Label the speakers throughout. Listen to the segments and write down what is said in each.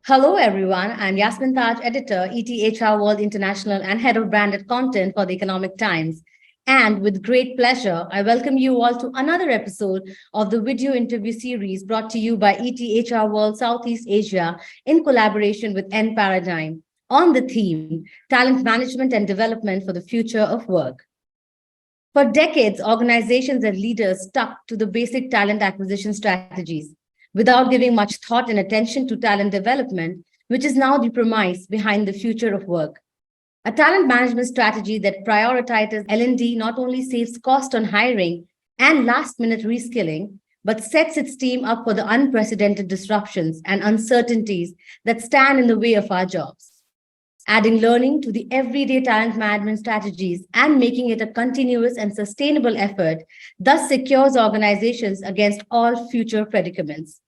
Speaker 1: Hello, everyone. I'm Yasmin Taj, editor, ETHR World International, and head of branded content for the Economic Times. And with great pleasure, I welcome you all to another episode of the video interview series brought to you by ETHR World Southeast Asia in collaboration with Enparadigm on the theme Talent Management and Development for the Future of Work. For decades, organizations and leaders stuck to the basic talent acquisition strategies without giving much thought and attention to talent development, which is now the premise behind the future of work. A talent management strategy that prioritizes L&D not only saves cost on hiring and last-minute reskilling, but sets its team up for the unprecedented disruptions and uncertainties that stand in the way of our jobs. Adding learning to the everyday talent management strategies and making it a continuous and sustainable effort thus secures organizations against all future predicaments.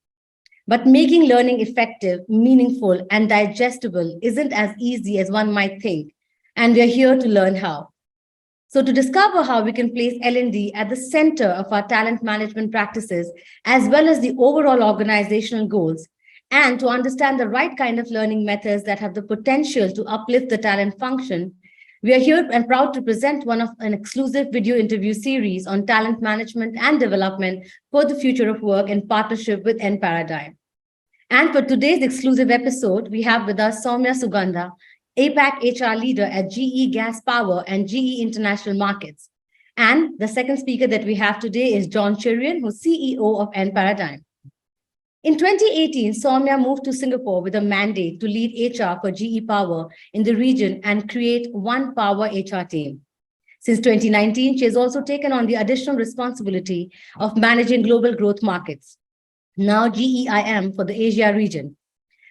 Speaker 1: But making learning effective, meaningful, and digestible isn't as easy as one might think, and we're here to learn how. So to discover how we can place L&D at the center of our talent management practices, as well as the overall organizational goals, and to understand the right kind of learning methods that have the potential to uplift the talent function, we are here and proud to present one of an exclusive video interview series on talent management and development for the future of work in partnership with Enparadigm. And for today's exclusive episode, we have with us Somya Sugandha, APAC HR Leader at GE Gas Power and GE International Markets. And the second speaker that we have today is John Cherian, who's CEO of Enparadigm. In 2018, Somya moved to Singapore with a mandate to lead HR for GE Power in the region and create one Power HR team. Since 2019, she has also taken on the additional responsibility of managing global growth markets, now GEIM for the Asia region.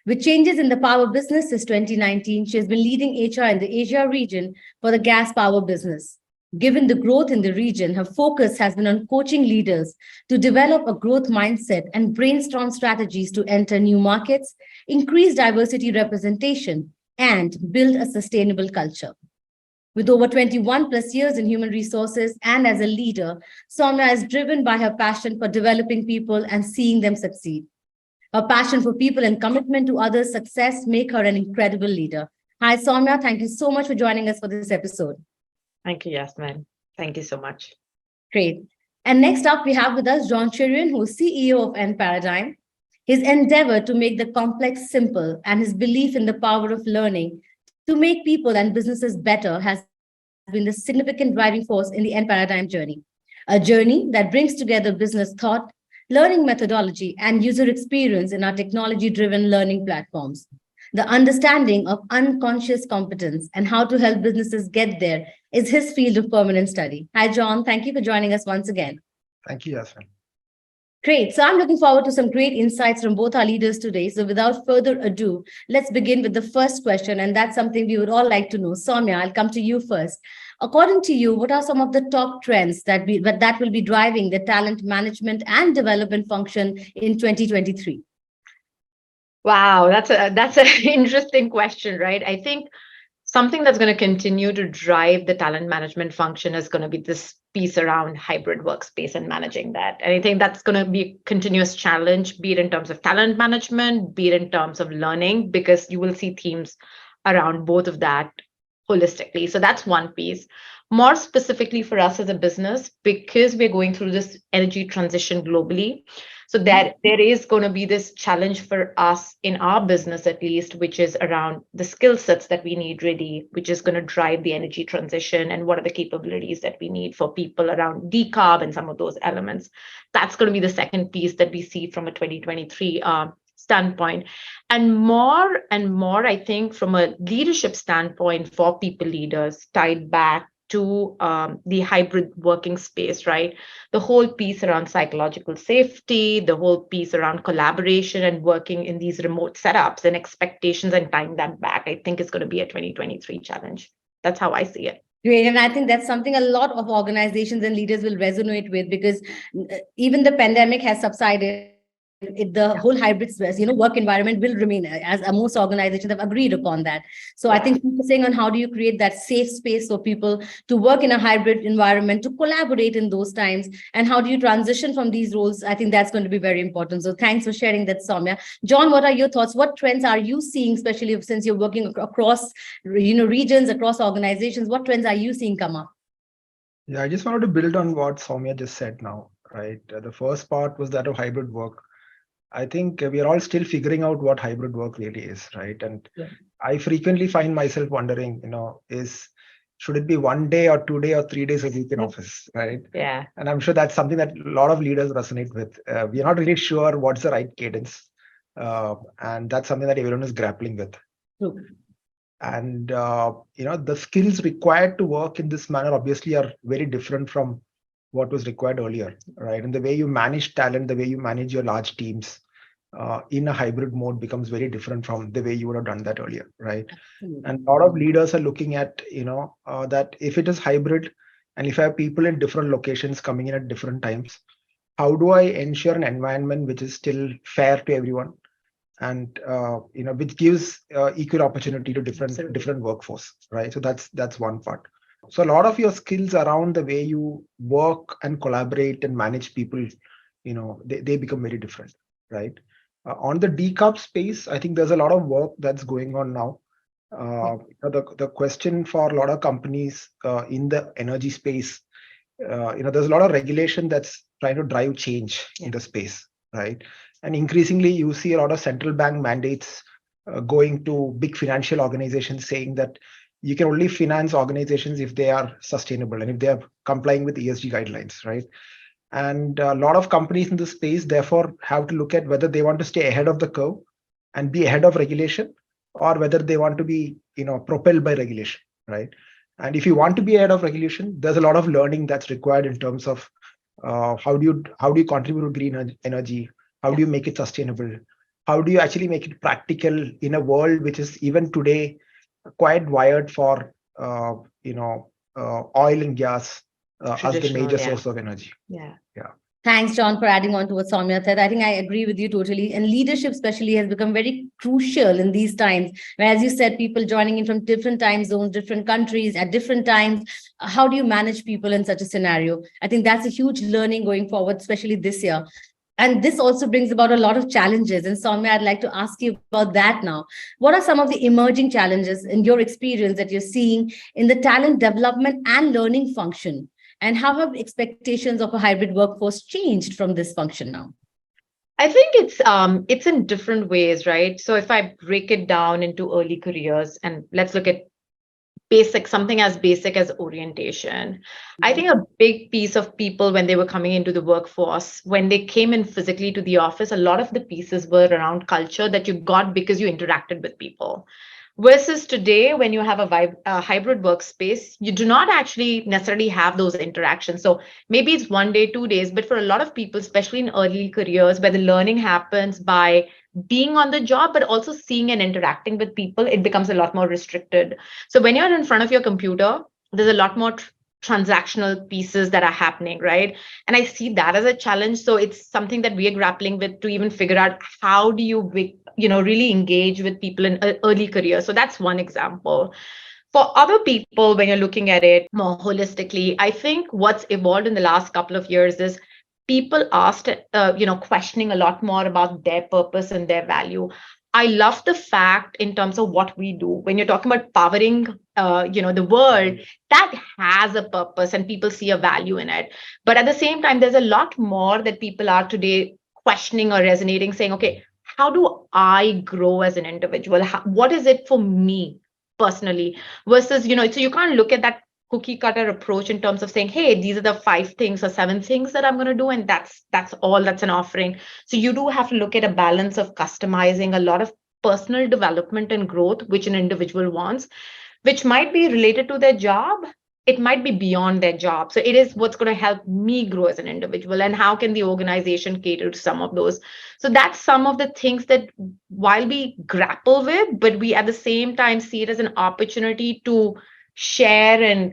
Speaker 1: With changes in the power business since 2019, she has been leading HR in the Asia region for the gas power business. Given the growth in the region, her focus has been on coaching leaders to develop a growth mindset and brainstorm strategies to enter new markets, increase diversity representation, and build a sustainable culture. With over 21 plus years in human resources and as a leader, Somya is driven by her passion for developing people and seeing them succeed. Her passion for people and commitment to others' success make her an incredible leader. Hi, Somya. Thank you so much for joining us for this episode.
Speaker 2: Thank you, Yasmin. Thank you so much.
Speaker 1: Great. And next up, we have with us John Cherian, who is CEO of Enparadigm. His endeavor to make the complex simple and his belief in the power of learning to make people and businesses better has been the significant driving force in the Enparadigm journey, a journey that brings together business thought, learning methodology, and user experience in our technology-driven learning platforms. The understanding of unconscious competence and how to help businesses get there is his field of permanent study. Hi, John. Thank you for joining us once again.
Speaker 3: Thank you, Yasmin.
Speaker 1: Great. So I'm looking forward to some great insights from both our leaders today. So without further ado, let's begin with the first question. And that's something we would all like to know. Somya, I'll come to you first. According to you, what are some of the top trends that will be driving the talent management and development function in 2023?
Speaker 2: Wow, that's an interesting question, right? I think something that's going to continue to drive the talent management function is going to be this piece around hybrid workspace and managing that. And I think that's going to be a continuous challenge, be it in terms of talent management, be it in terms of learning, because you will see themes around both of that holistically. So that's one piece. More specifically for us as a business, because we're going through this energy transition globally, so that there is going to be this challenge for us in our business, at least, which is around the skill sets that we need really, which is going to drive the energy transition and what are the capabilities that we need for people around decarb and some of those elements. That's going to be the second piece that we see from a 2023 standpoint. And more, I think, from a leadership standpoint for people leaders tied back to the hybrid working space, right? The whole piece around psychological safety, the whole piece around collaboration and working in these remote setups and expectations and tying that back, I think is going to be a 2023 challenge. That's how I see it.
Speaker 1: Great. And I think that's something a lot of organizations and leaders will resonate with, because even the pandemic has subsided. the whole hybrid work environment will remain, as most organizations have agreed upon that. So I
Speaker 2: Yeah.
Speaker 1: think focusing on how do you create that safe space for people to work in a hybrid environment, to collaborate in those times, and how do you transition from these roles, I think that's going to be very important. So thanks for sharing that, Somya. John, what are your thoughts? What trends are you seeing, especially since you're working across regions, across organizations? What trends are you seeing come up?
Speaker 3: Yeah, I just wanted to build on what Soumya just said now, right? The first part was that of hybrid work. I think we are all still figuring out what hybrid work really is, right? And
Speaker 1: Yeah.
Speaker 3: I frequently find myself wondering, should it be 1 day or 2 day or 3 days a week in office, right?
Speaker 2: Yeah.
Speaker 3: And I'm sure that's something that a lot of leaders resonate with. We're not really sure what's the right cadence. And that's something that everyone is grappling with.
Speaker 1: True.
Speaker 3: And the skills required to work in this manner obviously are very different from what was required earlier, right? And the way you manage talent, the way you manage your large teams in a hybrid mode becomes very different from the way you would have done that earlier, right? And a lot of leaders are looking at that if it is hybrid and if I have people in different locations coming in at different times, how do I ensure an environment which is still fair to everyone, and which gives equal opportunity to different workforce, right? So that's one part. So a lot of your skills around the way you work and collaborate and manage people, they become very different, right? On the decarb space, I think there's a lot of work that's going on now. The question for a lot of companies in the energy space, there's a lot of regulation that's trying to drive change in the space, right? And increasingly, you see a lot of central bank mandates going to big financial organizations saying that you can only finance organizations if they are sustainable and if they are complying with ESG guidelines, right? And a lot of companies in the space therefore have to look at whether they want to stay ahead of the curve and be ahead of regulation, or whether they want to be propelled by regulation, right? And if you want to be ahead of regulation, there's a lot of learning that's required in terms of how do you contribute to green energy, how do you make it sustainable, how do you actually make it practical in a world which is even today quite wired for oil and gas as the major source of energy.
Speaker 2: Yeah.
Speaker 1: Thanks, John, for adding on to what Soumya said. I think I agree with you totally. And leadership, especially, has become very crucial in these times. Where, as you said, people joining in from different time zones, different countries at different times. How do you manage people in such a scenario? I think that's a huge learning going forward, especially this year. And this also brings about a lot of challenges. And Soumya, I'd like to ask you about that now. What are some of the emerging challenges in your experience that you're seeing in the talent development and learning function? And how have expectations of a hybrid workforce changed from this function now?
Speaker 2: I think it's in different ways, right? So if I break it down into early careers, and let's look at something as basic as orientation. I think a big piece of people when they were coming into the workforce, when they came in physically to the office, a lot of the pieces were around culture that you got because you interacted with people. Versus today, when you have a hybrid workspace, you do not actually necessarily have those interactions. So maybe it's 1 day, 2 days, but for a lot of people, especially in early careers, where the learning happens by being on the job, but also seeing and interacting with people, it becomes a lot more restricted. So when you're in front of your computer, there's a lot more transactional pieces that are happening, right? And I see that as a challenge. So it's something that we are grappling with to even figure out how do you really engage with people in early career. So that's one example. For other people, when you're looking at it more holistically, I think what's evolved in the last couple of years is people asked, questioning a lot more about their purpose and their value. I love the fact in terms of what we do. When you're talking about powering, the world, that has a purpose and people see a value in it. But at the same time, there's a lot more that people are today questioning or resonating, saying, okay, how do I grow as an individual? What is it for me personally? Versus, so you can't look at that cookie cutter approach in terms of saying, hey, these are the 5 things or 7 things that I'm going to do, and that's all that's an offering. So you do have to look at a balance of customizing a lot of personal development and growth which an individual wants, which might be related to their job. It might be beyond their job. So it is what's going to help me grow as an individual, and how can the organization cater to some of those. So that's some of the things that while we grapple with, but we at the same time see it as an opportunity to share and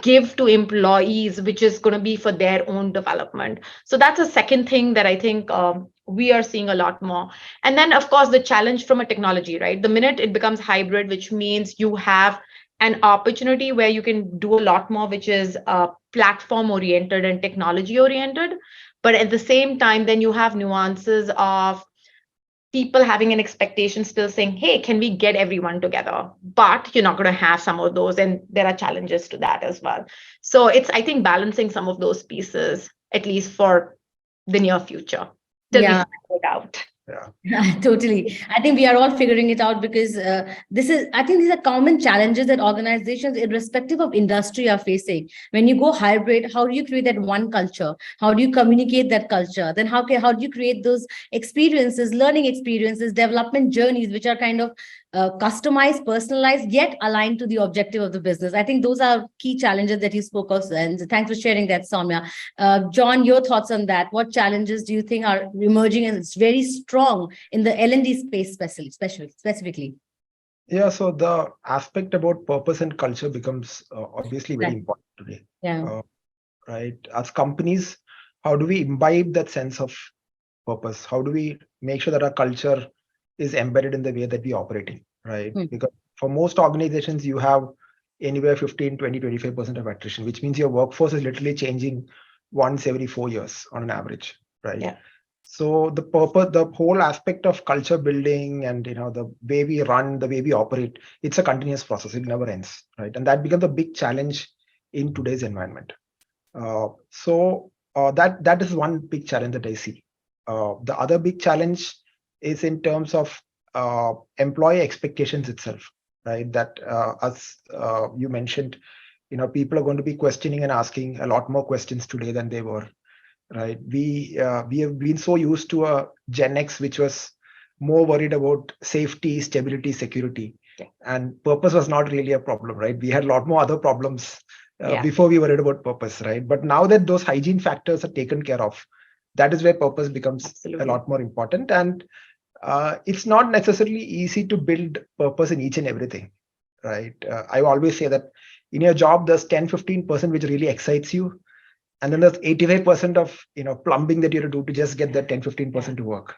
Speaker 2: give to employees, which is going to be for their own development. So that's a second thing that I think we are seeing a lot more. And then, of course, the challenge from a technology, right? The minute it becomes hybrid, which means you have an opportunity where you can do a lot more, which is platform oriented and technology oriented. But at the same time, then you have nuances of people having an expectation, still saying, hey, can we get everyone together? But you're not going to have some of those. And there are challenges to that as well. So it's, I think, balancing some of those pieces, at least for the near future, till we
Speaker 1: Yeah.
Speaker 2: figure it out.
Speaker 3: Yeah.
Speaker 1: Totally. I think we are all figuring it out because I think these are common challenges that organizations, irrespective of industry, are facing. When you go hybrid, how do you create that one culture? How do you communicate that culture? Then how do you create those experiences, learning experiences, development journeys, which are kind of customized, personalized, yet aligned to the objective of the business? I think those are key challenges that you spoke of. And thanks for sharing that, Somya. John, your thoughts on that? What challenges do you think are emerging and it's very strong in the L&D space, specifically?
Speaker 3: Yeah, so the aspect about purpose and culture becomes obviously very important today.
Speaker 1: Yeah.
Speaker 3: Right? As companies, how do we imbibe that sense of purpose? How do we make sure that our culture is embedded in the way that we operate in, right? Because for most organizations, you have anywhere 15, 20, 25% of attrition, which means your workforce is literally changing once every 4 years on an average, right?
Speaker 2: Yeah.
Speaker 3: So the purpose, the whole aspect of culture building and the way we run, the way we operate, it's a continuous process. It never ends, right? And that becomes a big challenge in today's environment. That is one big challenge that I see. The other big challenge is in terms of employee expectations itself, right? That as you mentioned, people are going to be questioning and asking a lot more questions today than they were. Right, we have been so used to a Gen X, which was more worried about safety, stability, security, and purpose was not really a problem. Right, we had a lot more other problems before we worried about purpose. Right, but now that those hygiene factors are taken care of, that is where purpose becomes a lot more important. And it's not necessarily easy to build purpose in each and everything. Right, I always say that in your job, there's 10-15% which really excites you. And then there's 85% of plumbing that you have to do to just get that 10-15% to work,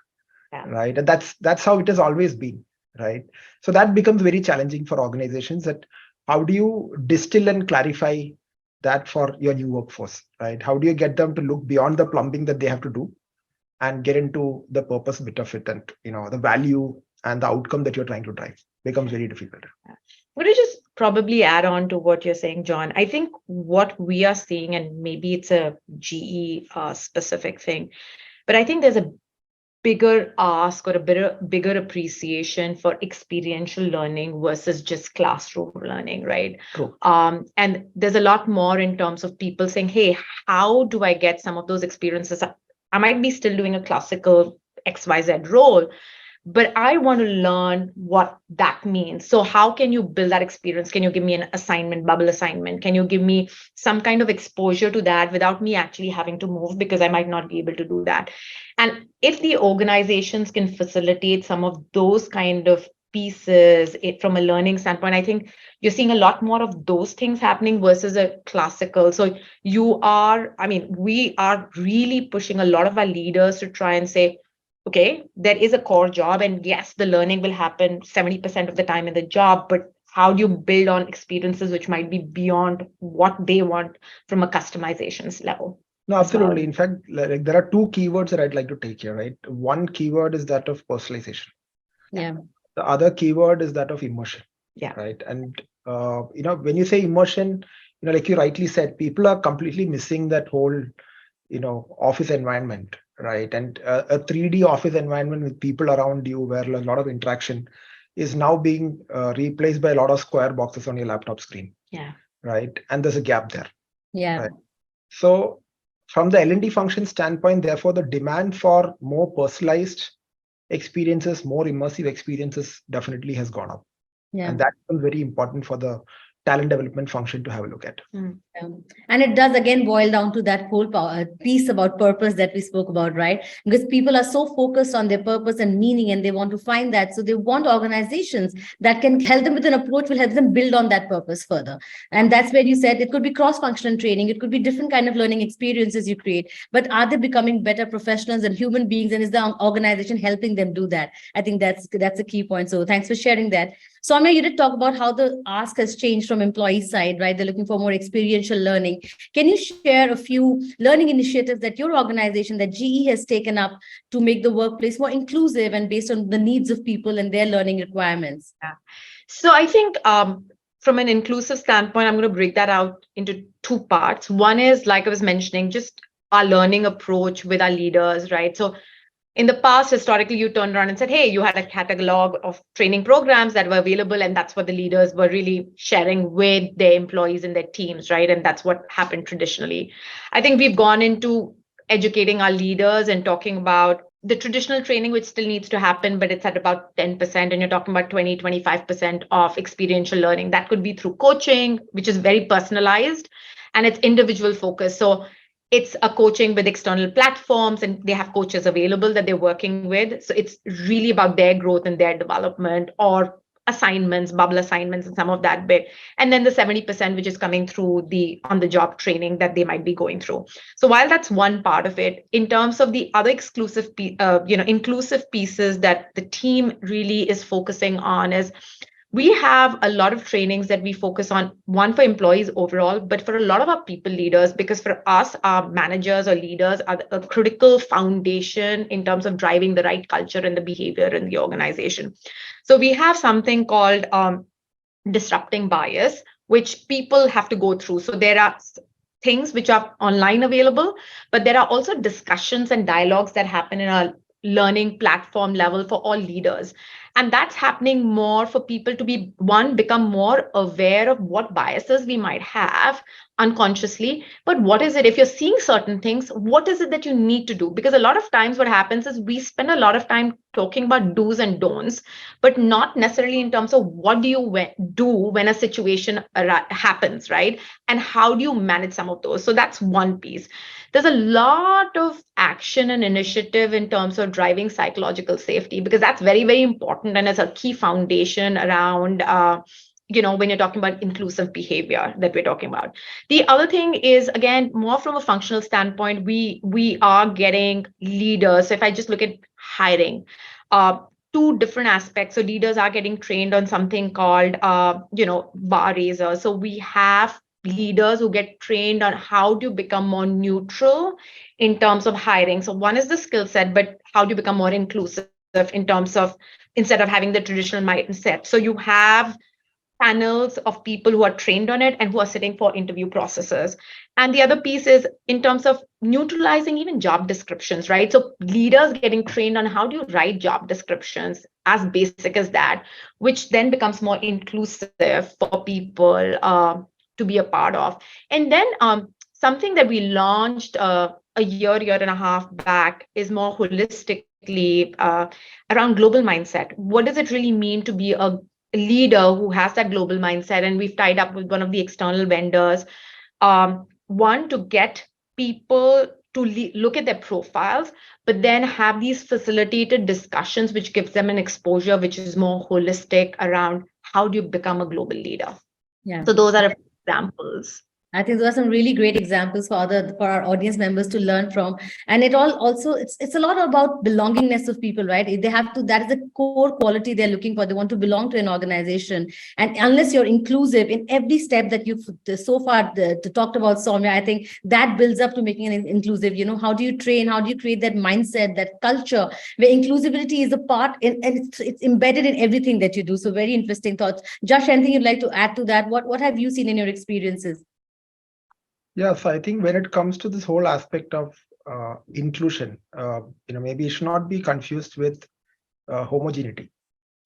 Speaker 3: right? And that's how it has always been, right? So that becomes very challenging for organizations. That how do you distill and clarify that for your new workforce, right? How do you get them to look beyond the plumbing that they have to do and get into the purpose bit of it, and the value and the outcome that you're trying to drive becomes very difficult.
Speaker 2: I'm going to just probably add on to what you're saying, John. I think what we are seeing, and maybe it's a GE specific thing, but I think there's a bigger ask or a bigger appreciation for experiential learning versus just classroom learning, right?
Speaker 3: True.
Speaker 2: And there's a lot more in terms of people saying, hey, how do I get some of those experiences? I might be still doing a classical XYZ role, but I want to learn what that means. So how can you build that experience? Can you give me an assignment, bubble assignment? Can you give me some kind of exposure to that without me actually having to move, because I might not be able to do that? And if the organizations can facilitate some of those kind of pieces from a learning standpoint, I think you're seeing a lot more of those things happening versus a classical. So we are really pushing a lot of our leaders to try and say, okay, there is a core job, and yes, the learning will happen 70% of the time in the job, but how do you build on experiences which might be beyond what they want from a customizations level?
Speaker 3: No, absolutely. In fact, there are two keywords that I'd like to take here, right? One keyword is that of personalization.
Speaker 1: Yeah.
Speaker 3: The other keyword is that of immersion.
Speaker 2: Yeah.
Speaker 3: Right. And when you say immersion, like you rightly said, people are completely missing that whole office environment, right? And a 3D office environment with people around you where a lot of interaction is now being replaced by a lot of square boxes on your laptop screen.
Speaker 2: Yeah.
Speaker 3: Right. And there's a gap there.
Speaker 1: Yeah.
Speaker 3: Right? So from the L&D function standpoint, therefore, the demand for more personalized experiences, more immersive experiences definitely has gone up.
Speaker 1: Yeah.
Speaker 3: And that's very important for the talent development function to have a look at.
Speaker 1: And it does again boil down to that whole piece about purpose that we spoke about, right? Because people are so focused on their purpose and meaning, and they want to find that. So they want organizations that can help them with an approach, will help them build on that purpose further. And that's where you said it could be cross-functional training, it could be different kind of learning experiences you create. But are they becoming better professionals and human beings? And is the organization helping them do that? I think that's a key point. So thanks for sharing that. Somya, you did talk about how the ask has changed from employee side, right? They're looking for more experiential learning. Can you share a few learning initiatives that your organization, that GE has taken up to make the workplace more inclusive and based on the needs of people and their learning requirements?
Speaker 2: Yeah. So I think from an inclusive standpoint, I'm going to break that out into two parts. One is, like I was mentioning, just our learning approach with our leaders, right? So in the past, historically, you turned around and said, hey, you had a catalog of training programs that were available, and that's what the leaders were really sharing with their employees and their teams, right? And that's what happened traditionally. I think we've gone into educating our leaders and talking about the traditional training, which still needs to happen, but it's at about 10%, and you're talking about 20-25% of experiential learning. That could be through coaching, which is very personalized, and it's individual focused. So it's a coaching with external platforms, and they have coaches available that they're working with. So it's really about their growth and their development, or assignments, bubble assignments, and some of that bit. And then the 70%, which is coming through the on-the-job training that they might be going through. So while that's one part of it, in terms of the other inclusive pieces that the team really is focusing on is, we have a lot of trainings that we focus on, one for employees overall, but for a lot of our people leaders, because for us, our managers or leaders are a critical foundation in terms of driving the right culture and the behavior in the organization. So we have something called disrupting bias, which people have to go through. So there are things which are online available, but there are also discussions and dialogues that happen in a learning platform level for all leaders. And that's happening more for people to become more aware of what biases we might have unconsciously. But what is it, if you're seeing certain things, what is it that you need to do? Because a lot of times what happens is we spend a lot of time talking about do's and don'ts, but not necessarily in terms of what do you do when a situation happens, right? And how do you manage some of those? So that's one piece. There's a lot of action and initiative in terms of driving psychological safety, because that's very, very important. And it's a key foundation around, when you're talking about inclusive behavior that we're talking about. The other thing is, again, more from a functional standpoint, we are getting leaders. So if I just look at hiring, two different aspects. So leaders are getting trained on something called, bar raiser. So we have leaders who get trained on how to become more neutral in terms of hiring. So one is the skill set, but how do you become more inclusive in terms of, instead of having the traditional mindset. So you have panels of people who are trained on it and who are sitting for interview processes. And the other piece is in terms of neutralizing even job descriptions, right? So leaders getting trained on how do you write job descriptions as basic as that, which then becomes more inclusive for people to be a part of. And then something that we launched a year and a half back is more holistically around global mindset. What does it really mean to be a leader who has that global mindset? And we've tied up with one of the external vendors, one, to get people to look at their profiles, but then have these facilitated discussions, which gives them an exposure which is more holistic around how do you become a global leader.
Speaker 1: Yeah.
Speaker 2: So those are examples.
Speaker 1: I think those are some really great examples for our audience members to learn from. And it's a lot about belongingness of people, right? They have to, that is the core quality they're looking for. They want to belong to an organization. And unless you're inclusive in every step that you've so far talked about, Somya, I think that builds up to making it inclusive. How do you train? How do you create that mindset, that culture where inclusivity is a part and it's embedded in everything that you do? So very interesting thoughts. Josh, anything you'd like to add to that? What have you seen in your experiences?
Speaker 3: Yeah, so I think when it comes to this whole aspect of inclusion, maybe it should not be confused with homogeneity.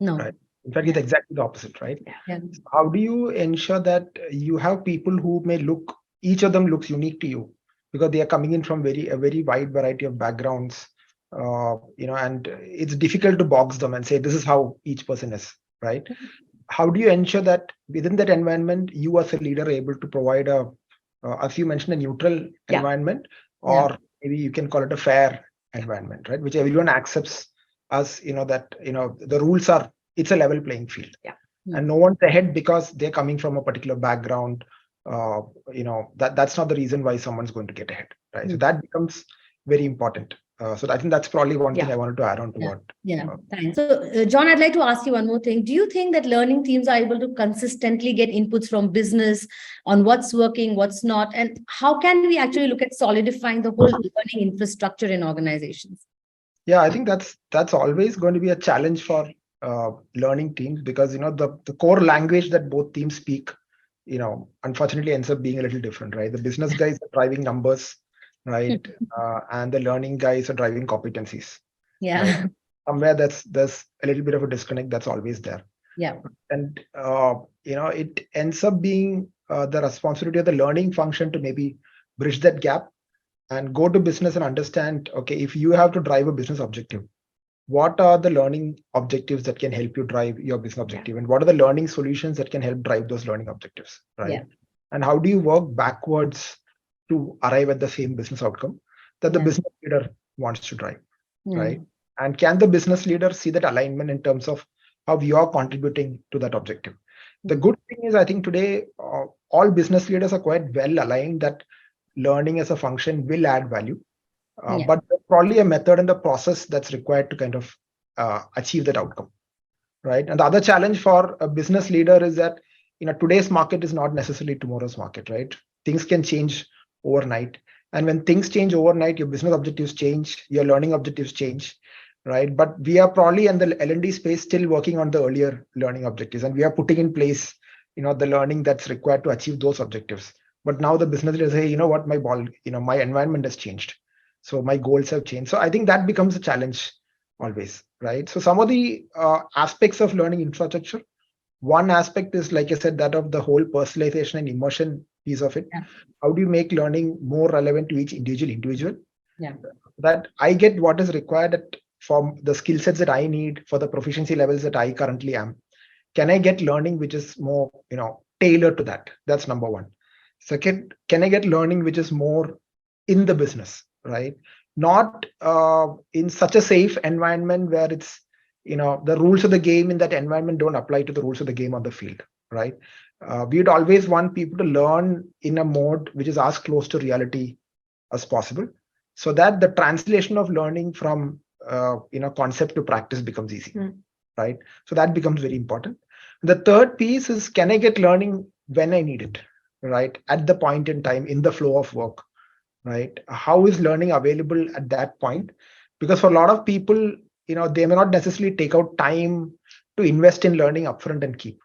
Speaker 1: No.
Speaker 3: Right? In fact, it's exactly the opposite, right?
Speaker 1: Yeah.
Speaker 3: So how do you ensure that you have people who may each of them looks unique to you because they are coming in from a very wide variety of backgrounds, and it's difficult to box them and say this is how each person is, right? how do you ensure that within that environment, you as a leader are able to provide as you mentioned, a neutral environment, or maybe you can call it a fair environment, right? Which everyone accepts as, that, the rules are, it's a level playing field. And no one's ahead because they're coming from a particular background. That's not the reason why someone's going to get ahead, right? So that becomes very important. So I think that's probably one thing I wanted to add on to what.
Speaker 1: Thanks. So, John, I'd like to ask you one more thing. Do you think that learning teams are able to consistently get inputs from business on what's working, what's not, and how can we actually look at solidifying the whole learning infrastructure in organizations?
Speaker 3: Yeah, I think that's always going to be a challenge for learning teams, because the core language that both teams speak, unfortunately ends up being a little different, right? The business guys are driving numbers, right? And the learning guys are driving competencies.
Speaker 1: Right?
Speaker 3: Somewhere there's a little bit of a disconnect that's always there. And it ends up being the responsibility of the learning function to maybe bridge that gap and go to business and understand, okay, if you have to drive a business objective, what are the learning objectives that can help you drive your business objective, and what are the learning solutions that can help drive those learning objectives, right? And how do you work backwards to arrive at the same business outcome that the business leader wants to drive, right? And can the business leader see that alignment in terms of how you are contributing to that objective? The good thing is, I think today all business leaders are quite well aligned that learning as a function will add value. But there's probably a method and the process that's required to kind of achieve that outcome, right? And the other challenge for a business leader is that today's market is not necessarily tomorrow's market, right? Things can change overnight, and when things change overnight, your business objectives change, your learning objectives change, right? But we are probably in the L&D space still working on the earlier learning objectives, and we are putting in place the learning that's required to achieve those objectives. But now the business leaders say, what, my environment has changed. So my goals have changed. So I think that becomes a challenge always, right? So some of the aspects of learning infrastructure, one aspect is, like I said, that of the whole personalization and immersion piece of it. How do you make learning more relevant to each individual? That I get what is required from the skill sets that I need for the proficiency levels that I currently am. Can I get learning which is more, tailored to that? That's number one. Second, can I get learning which is more in the business, right? Not in such a safe environment where it's, the rules of the game in that environment don't apply to the rules of the game on the field, right? We'd always want people to learn in a mode which is as close to reality as possible, so that the translation of learning from concept to practice becomes easy, right? So that becomes very important. The third piece is, can I get learning when I need it, right? At the point in time, in the flow of work, right? How is learning available at that point? Because for a lot of people, they may not necessarily take out time to invest in learning upfront and keep,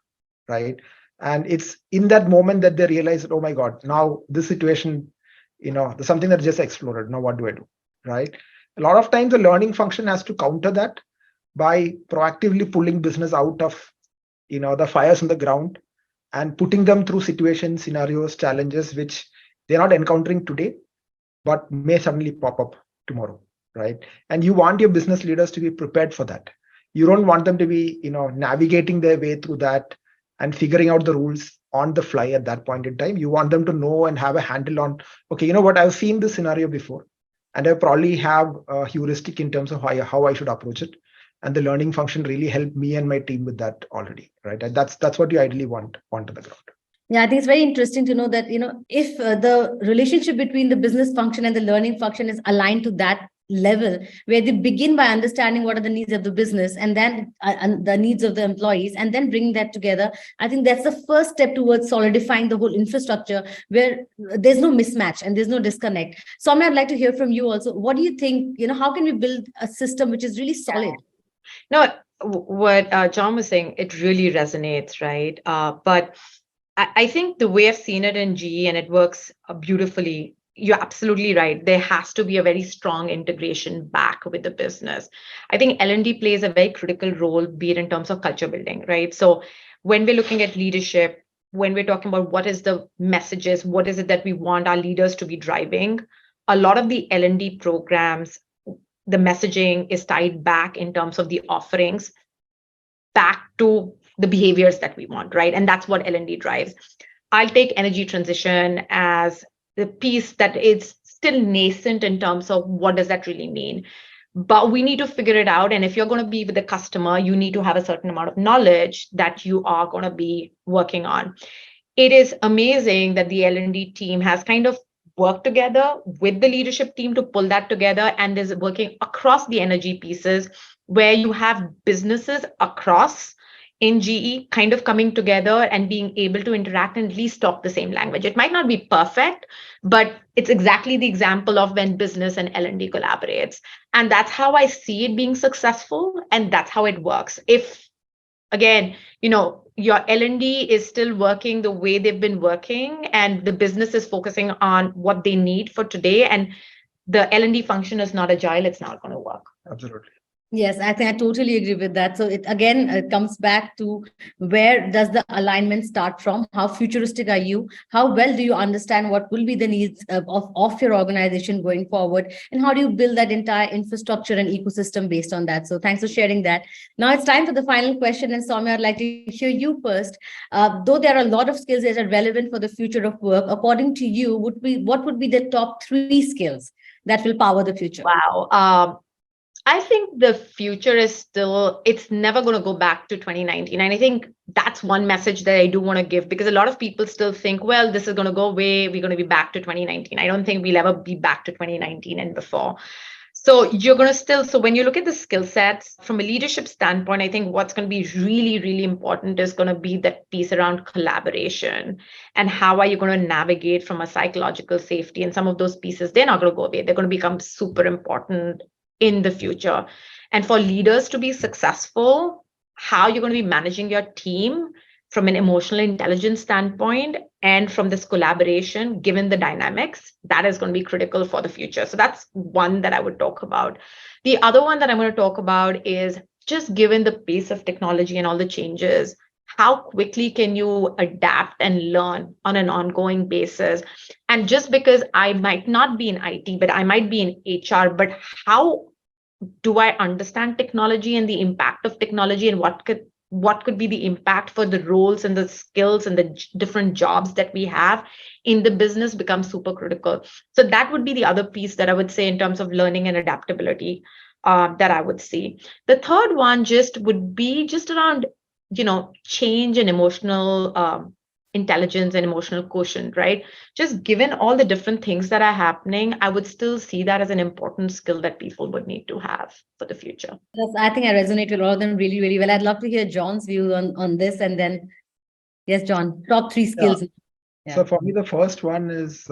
Speaker 3: right? And it's in that moment that they realize that, oh my God, now this situation, there's something that just exploded. Now what do I do, right? A lot of times the learning function has to counter that by proactively pulling business out of, the fires on the ground and putting them through situations, scenarios, challenges, which they're not encountering today, but may suddenly pop up tomorrow, right? And you want your business leaders to be prepared for that. You don't want them to be, navigating their way through that and figuring out the rules on the fly at that point in time. You want them to know and have a handle on, okay, you know what, I've seen this scenario before, and I probably have a heuristic in terms of how I should approach it. And the learning function really helped me and my team with that already, right? And that's what you ideally want to the ground.
Speaker 1: Yeah, I think it's very interesting to know that, if the relationship between the business function and the learning function is aligned to that level, where they begin by understanding what are the needs of the business and then the needs of the employees, and then bringing that together. I think that's the first step towards solidifying the whole infrastructure, where there's no mismatch and there's no disconnect. Somya, I'd like to hear from you also. What do you think, how can we build a system which is really solid?
Speaker 2: No, what John was saying, it really resonates, right? But I think the way I've seen it in GE, and it works beautifully, you're absolutely right. There has to be a very strong integration back with the business. I think L&D plays a very critical role, be it in terms of culture building, right? So when we're looking at leadership, when we're talking about what is the messages, what is it that we want our leaders to be driving, a lot of the L&D programs, the messaging is tied back in terms of the offerings back to the behaviors that we want, right? And that's what L&D drives. I'll take energy transition as the piece that is still nascent in terms of what does that really mean. But we need to figure it out. And if you're going to be with the customer, you need to have a certain amount of knowledge that you are going to be working on. It is amazing that the L&D team has kind of worked together with the leadership team to pull that together and is working across the energy pieces where you have businesses across in GE kind of coming together and being able to interact and at least talk the same language. It might not be perfect, but it's exactly the example of when business and L&D collaborates. And that's how I see it being successful. And that's how it works. If, again, your L&D is still working the way they've been working and the business is focusing on what they need for today, and the L&D function is not agile, it's not going to work.
Speaker 3: Absolutely.
Speaker 1: Yes, I think I totally agree with that. So it comes back to where does the alignment start from? How futuristic are you? How well do you understand what will be the needs of your organization going forward? And how do you build that entire infrastructure and ecosystem based on that? So thanks for sharing that. Now it's time for the final question. And Somya, I'd like to hear you first. Though there are a lot of skills that are relevant for the future of work, according to you, what would be the top 3 skills that will power the future?
Speaker 2: Wow. I think the future is still, it's never going to go back to 2019. And I think that's one message that I do want to give, because a lot of people still think, well, this is going to go away. We're going to be back to 2019. I don't think we'll ever be back to 2019 and before. So you're going to still, so when you look at the skill sets from a leadership standpoint, I think what's going to be really, really important is going to be that piece around collaboration and how are you going to navigate from a psychological safety, and some of those pieces, they're not going to go away. They're going to become super important in the future. And for leaders to be successful, how you're going to be managing your team from an emotional intelligence standpoint and from this collaboration, given the dynamics, that is going to be critical for the future. So that's one that I would talk about. The other one that I'm going to talk about is just given the pace of technology and all the changes, how quickly can you adapt and learn on an ongoing basis? And just because I might not be in IT, but I might be in HR, but how do I understand technology and the impact of technology, and what could be the impact for the roles and the skills and the different jobs that we have in the business becomes super critical. So that would be the other piece that I would say in terms of learning and adaptability that I would see. The third one would be around change and emotional intelligence and emotional quotient, right? Just given all the different things that are happening, I would still see that as an important skill that people would need to have for the future.
Speaker 1: Yes, I think I resonate with all of them really, really well. I'd love to hear John's view on this. And then, yes, John, top 3 skills.
Speaker 3: Yeah. So for me, the first one is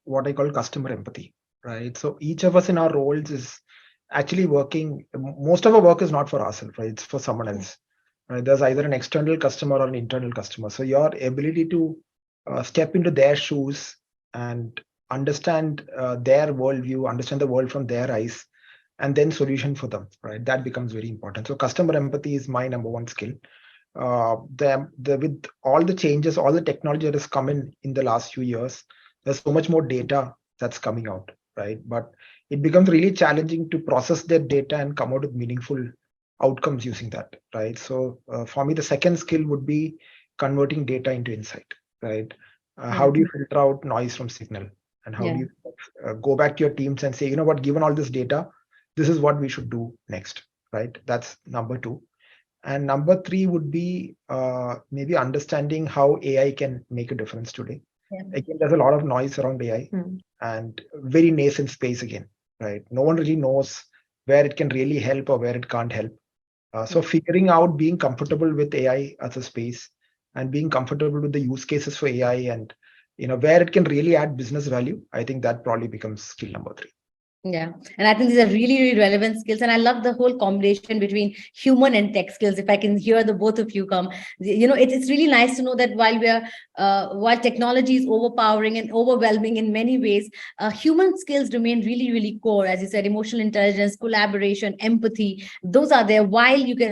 Speaker 3: what I call customer empathy, right? So each of us in our roles is actually working. Most of our work is not for ourselves, right? It's for someone else. Right? There's either an external customer or an internal customer. So your ability to step into their shoes and understand their worldview, understand the world from their eyes, and then solution for them, right? That becomes very important. So customer empathy is my number 1 skill. With all the changes, all the technology that has come in the last few years, there's so much more data that's coming out, right? But it becomes really challenging to process that data and come out with meaningful outcomes using that, right? So for me, the second skill would be converting data into insight, right? How do you filter out noise from signal? And how do you go back to your teams and say, you know what, given all this data, this is what we should do next, right? That's number 2. And number 3 would be maybe understanding how AI can make a difference today. Yeah. Again, there's a lot of noise around AI and very nascent space again, right? No one really knows where it can really help or where it can't help. So figuring out, being comfortable with AI as a space and being comfortable with the use cases for AI and where it can really add business value, I think that probably becomes skill number 3.
Speaker 1: Yeah. And I think these are really, really relevant skills. And I love the whole combination between human and tech skills. If I can hear the both of you come, it's really nice to know that while technology is overpowering and overwhelming in many ways, human skills remain really, really core. As you said, emotional intelligence, collaboration, empathy, those are there.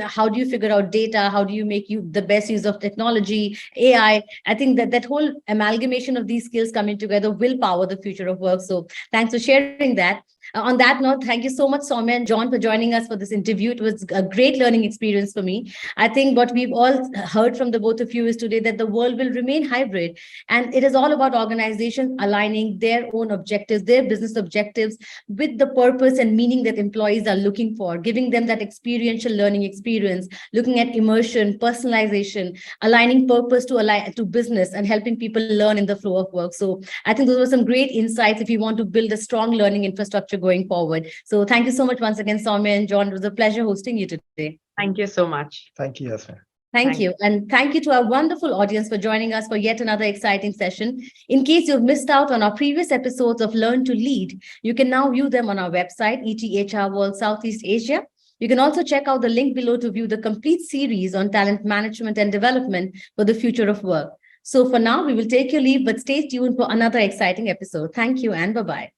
Speaker 1: How do you figure out data? How do you make the best use of technology, AI? I think that whole amalgamation of these skills coming together will power the future of work. So thanks for sharing that. On that note, thank you so much, Somya and John, for joining us for this interview. It was a great learning experience for me. I think what we've all heard from the both of you is today that the world will remain hybrid. And it is all about organizations aligning their own objectives, their business objectives with the purpose and meaning that employees are looking for, giving them that experiential learning experience, looking at immersion, personalization, aligning purpose to business and helping people learn in the flow of work. So I think those were some great insights if you want to build a strong learning infrastructure going forward. So thank you so much once again, Somya and John. It was a pleasure hosting you today.
Speaker 2: Thank you so much.
Speaker 3: Thank you, Yasmin.
Speaker 1: Thank you. And thank you to our wonderful audience for joining us for yet another exciting session. In case you've missed out on our previous episodes of Learn to Lead, you can now view them on our website, ETHR World Southeast Asia. You can also check out the link below to view the complete series on talent management and development for the future of work. So for now, we will take your leave, but stay tuned for another exciting episode. Thank you and bye-bye.